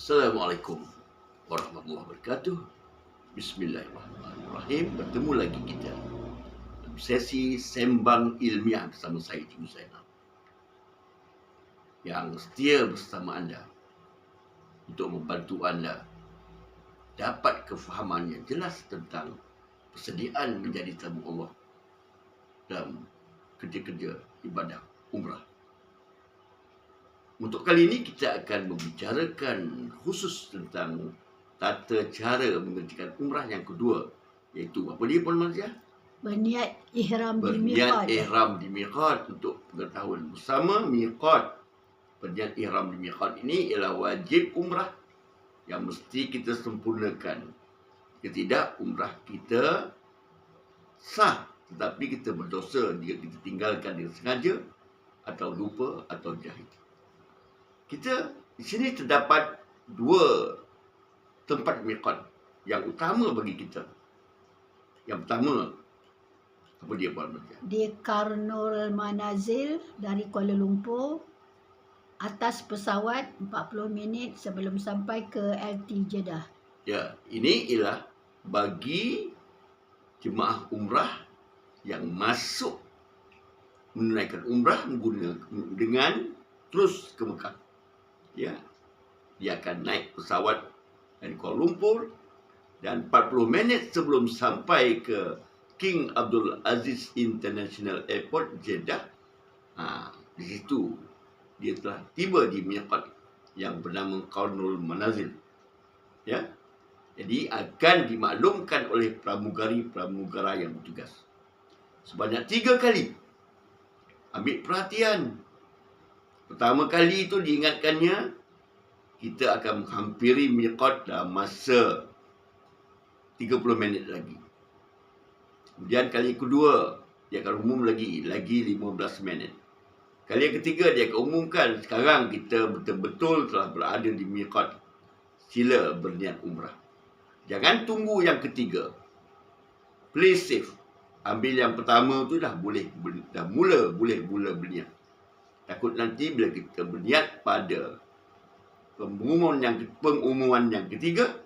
Assalamualaikum warahmatullahi wabarakatuh. Bismillahirrahmanirrahim. Bertemu lagi kita dalam sesi sembang ilmiah bersama saya, Cikgu Zainal, yang setia bersama anda untuk membantu anda dapat kefahaman yang jelas tentang persediaan menjadi tamu Allah dalam kerja-kerja ibadah umrah. Untuk kali ini kita akan membicarakan khusus tentang tata cara mengerjakan umrah yang kedua, iaitu apa dia, Puan Marzia? Berniat ihram di Berniat miqat. ihram di miqat. Untuk pengetahuan bersama, miqat, berniat ihram di miqat ini ialah wajib umrah yang mesti kita sempurnakan. Jika tidak, umrah kita sah, tetapi kita berdosa jika kita tinggalkan dengan sengaja atau lupa atau jahil. Kita di sini terdapat dua tempat miqat yang utama bagi kita. Yang pertama, apa dia, Puan Marzia? Di Karnul Manazil dari Kuala Lumpur, atas pesawat 40 minit sebelum sampai ke LT Jeddah. Ya, ini ialah bagi jemaah umrah yang masuk menunaikan umrah dengan terus ke Mekah. Ya, dia akan naik pesawat dari Kuala Lumpur dan 40 minit sebelum sampai ke King Abdul Aziz International Airport, Jeddah. Di situ dia telah tiba di miqat yang bernama Karnul Manazil. Ya, jadi akan dimaklumkan oleh pramugari-pramugara yang bertugas sebanyak 3 kali. Ambil perhatian. Pertama kali itu diingatkannya, kita akan menghampiri miqat dalam masa 30 minit lagi. Kemudian kali kedua, dia akan umum lagi 15 minit. Kali yang ketiga, dia akan umumkan, sekarang kita betul-betul telah berada di miqat. Sila berniat umrah. Jangan tunggu yang ketiga. Play safe. Ambil yang pertama tu dah mula berniat. Takut nanti bila kita berniat pada pengumuman yang ketiga,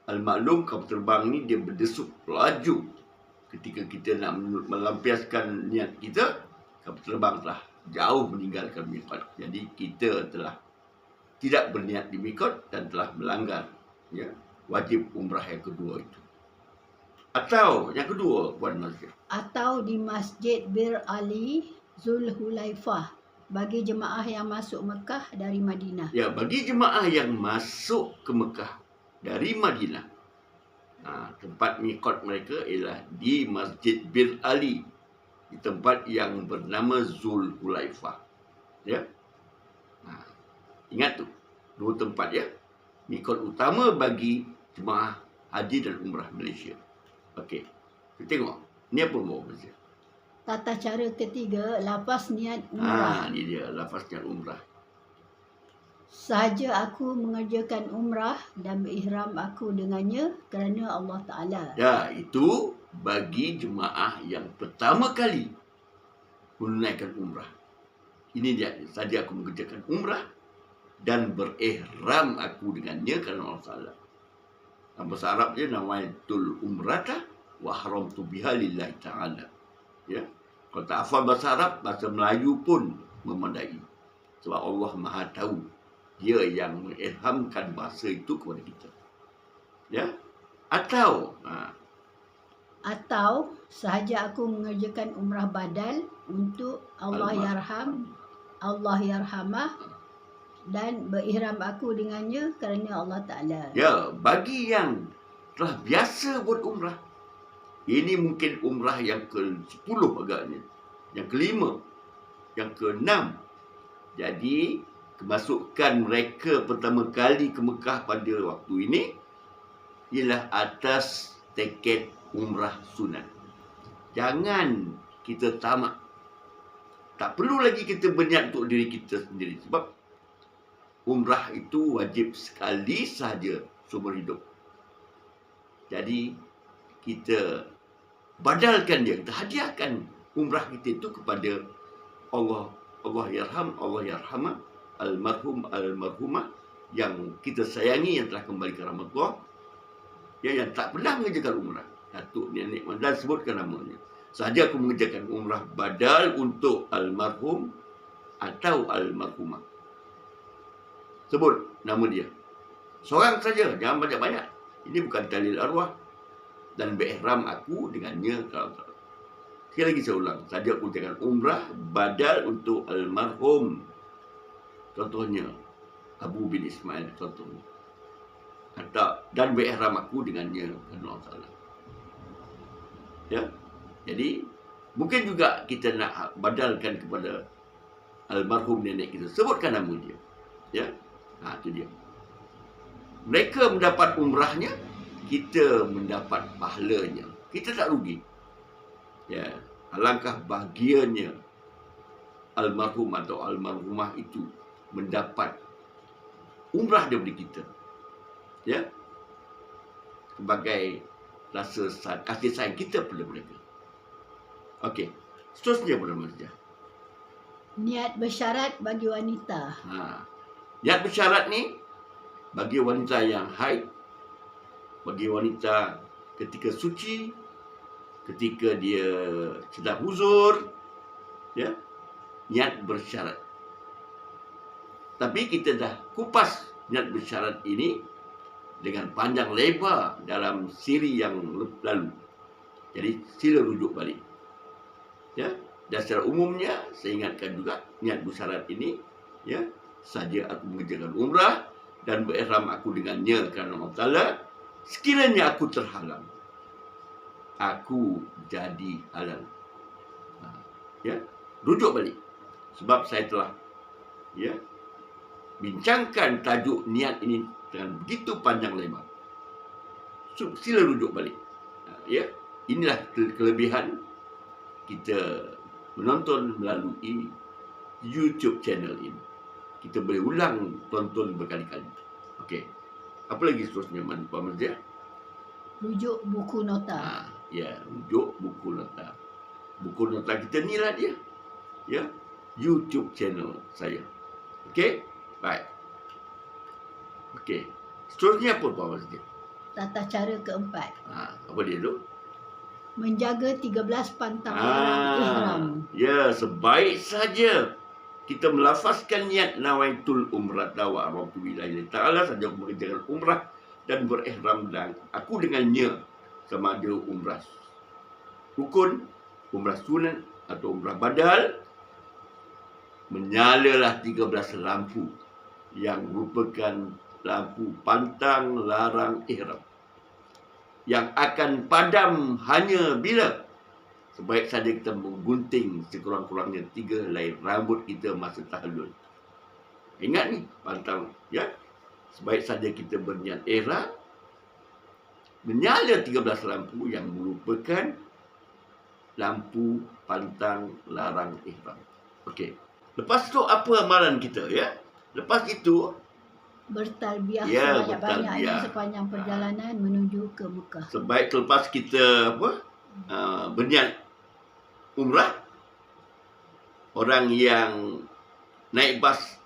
al-maklum kapal terbang ni dia berdesuk laju. Ketika kita nak melampiaskan niat kita, kapal terbang telah jauh meninggalkan miqat. Jadi kita telah tidak berniat di miqat dan telah melanggar wajib umrah yang kedua itu. Atau yang kedua, Puan Marzia, Atau di Masjid Bir Ali Zulhulaifah bagi jemaah yang masuk Mekah dari Madinah. ya, bagi jemaah yang masuk ke Mekah dari Madinah, tempat miqat mereka ialah di Masjid Bir Ali, di tempat yang bernama Zulhulaifah. Ya, ingat tu, dua tempat ya, miqat utama bagi jemaah haji dan umrah Malaysia. Okey, kita tengok ni apa mau Malaysia. Tata cara ketiga, lafaz niat umrah. Ni dia lafaz niat umrah. Sahaja aku mengerjakan umrah dan berihram aku dengannya kerana Allah Ta'ala. Ya, itu bagi jemaah yang pertama kali menunaikan umrah. Ini dia, saja aku mengerjakan umrah dan berihram aku dengannya kerana Allah Ta'ala. Dalam bahasa Arab dia nawaitul umrata wa haramtu biha lillahi ta'ala. Ya. Kalau tak hafal bahasa Arab, bahasa Melayu pun memadai. Sebab Allah Maha tahu. Dia yang mengilhamkan bahasa itu kepada kita. Ya. Atau sahaja aku mengerjakan umrah badal untuk Allah yarhamah dan berihram aku dengannya kerana Allah Ta'ala. Ya, bagi yang telah biasa buat umrah, ini mungkin umrah yang ke-10 agaknya, yang ke-5, yang ke-6. Jadi, kemasukan mereka pertama kali ke Mekah pada waktu ini ialah atas tiket umrah sunat. Jangan kita tamak. Tak perlu lagi kita berniat untuk diri kita sendiri. Sebab umrah itu wajib sekali sahaja seumur hidup. Jadi, kita badalkan dia, kita hadiahkan umrah kita itu kepada Allah yarhamah, almarhumah yang kita sayangi yang telah kembali ke rahmatullah, yang tak pernah mengerjakan umrah. Datuk Nenek Mandan sebutkan namanya. Sahaja aku mengerjakan umrah badal untuk almarhum atau almarhumah. Sebut nama dia. Seorang saja, jangan banyak-banyak. Ini bukan tahlil arwah. Dan berihram aku dengannya. Sekali lagi saya ulang. Sahaja aku mengerjakan umrah badal untuk almarhum. Contohnya, Abu bin Ismail contohnya. Dan berihram aku dengannya. Allah Ta'ala. Ya. Jadi, mungkin juga kita nak badalkan kepada almarhum nenek kita. Sebutkan nama dia. Ya. Itu dia. Mereka mendapat umrahnya, kita mendapat pahalanya. Kita tak rugi. Ya. Alangkah bahagianya almarhum atau almarhumah itu mendapat umrah daripada kita. Ya. Sebagai rasa kasih sayang kita pada mereka. Okey. Seterusnya pada Masjid. Niat bersyarat bagi wanita. Niat bersyarat ni bagi wanita yang haid, bagi wanita ketika suci, ketika dia sedang huzur, ya, niat bersyarat. Tapi kita dah kupas niat bersyarat ini dengan panjang lebar dalam siri yang lalu. Jadi sila rujuk balik. Ya, dan secara umumnya saya ingatkan juga niat bersyarat ini, ya, saja aku mengerjakan umrah dan berihram aku dengannya kerana Allah Ta'ala, sekiranya aku terhalang, aku jadi halal. Ya, rujuk balik. Sebab saya telah, ya, bincangkan tajuk niat ini dengan begitu panjang lebar. Sila rujuk balik. Ya, inilah kelebihan kita menonton melalui YouTube channel ini. Kita boleh ulang tonton berkali-kali. Okey. Apa lagi seterusnya, Pak Mazia? Rujuk buku nota. Ya, rujuk buku nota. Buku nota kita ni lah dia. Ya, YouTube channel saya. Okey? Baik. Okey. Seterusnya apa, Pak Mazia? Tata cara keempat. Apa dia tu? Menjaga 13 pantang larang ihram. Ya, sebaik saja kita melafazkan niat nawaitul umrah wa aratu billahi ta'ala, saja aku mengerjakan umrah dan berihram dan aku dengannya, sama ada umrah rukun, umrah sunat atau umrah badal, menyalalah 13 lampu yang merupakan lampu pantang larang ihram, yang akan padam hanya bila sebaik saja kita menggunting sekurang-kurangnya 3 helai rambut kita masa tahallul. Ingat ni, pantang, ya. Sebaik saja kita berniat ihram, menyala 13 lampu yang merupakan lampu pantang larang ihram. Okey. Lepas tu apa amalan kita, ya? Lepas itu bertalbiah ya, sebanyak-banyaknya sepanjang perjalanan menuju ke Mekah. Sebaik selepas kita berniat umrah, orang yang naik bas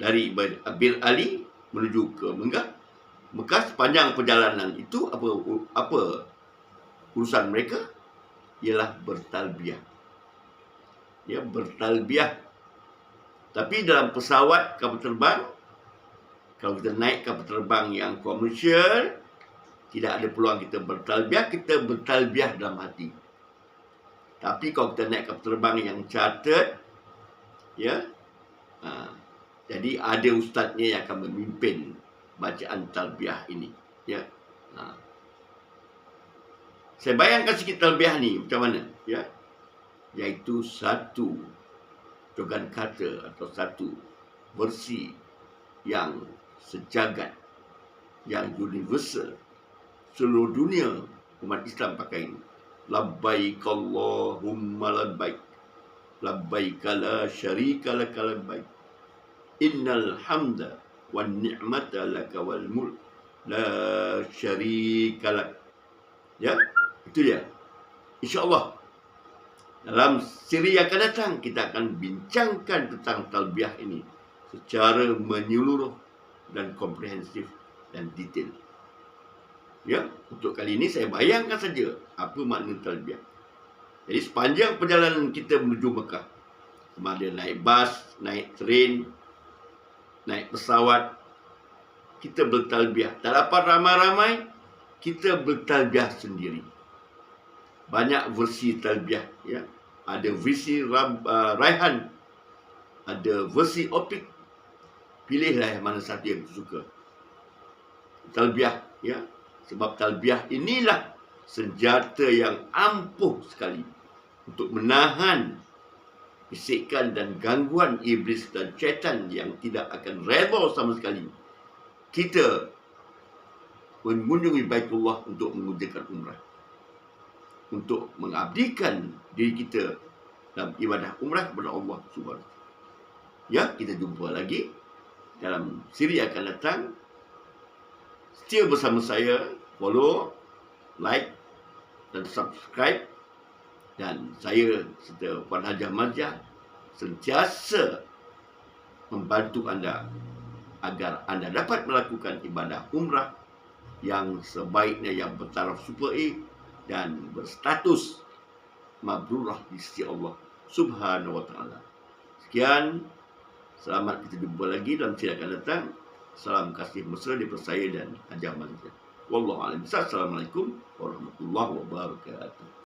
dari Bir Ali menuju ke Mekah, sepanjang perjalanan itu apa urusan mereka? Ialah bertalbiah. Ya, bertalbiah. Tapi dalam pesawat kapal terbang, kalau kita naik kapal terbang yang komersial, tidak ada peluang kita bertalbiah, kita bertalbiah dalam hati. Tapi kalau kita naik kapal terbang yang chartered, ya, jadi ada ustaznya yang akan memimpin bacaan talbiah ini, ya. Saya bayangkan sikit talbiah ni macam mana, ya. Iaitu satu jogan kata atau satu versi yang sejagat, yang universal, seluruh dunia umat Islam pakai ini. Labbaik Allahumma labbaik, labbaik la syarika laka labbaik, innal hamda wan ni'mata laka wal mulk la syarika lak. Ya, itu dia. InsyaAllah dalam siri yang akan datang kita akan bincangkan tentang talbiah ini secara menyeluruh, dan komprehensif dan detail. Ya, untuk kali ini saya bayangkan saja apa makna talbiyah. Jadi sepanjang perjalanan kita menuju Mekah, sama ada naik bas, naik train, naik pesawat, kita bertalbiyah. Tak dapat ramai-ramai, kita bertalbiyah sendiri. Banyak versi talbiyah, ya. Ada versi Raihan, ada versi Opik. Pilihlah yang mana satu yang suka. Talbiyah, ya. Sebab talbiyah inilah senjata yang ampuh sekali untuk menahan bisikan dan gangguan iblis dan syaitan yang tidak akan redha sama sekali kita mengunjungi Baitullah untuk mengerjakan umrah, untuk mengabdikan diri kita dalam ibadah umrah kepada Allah Subhanahu. Ya, kita jumpa lagi dalam siri akan datang. Setia bersama saya, follow, like dan subscribe. Dan saya serta Puan Hajah Marjah sentiasa membantu anda agar anda dapat melakukan ibadah umrah yang sebaiknya, yang bertaraf Super A dan berstatus mabrurah di sisi Allah Subhanahu wa taala. Sekian, selamat, kita jumpa lagi dalam siri akan datang. Salam kasih mesra daripada saya dan Hajah Marjah. Wallahu a'lam. Assalamualaikum warahmatullahi wabarakatuh.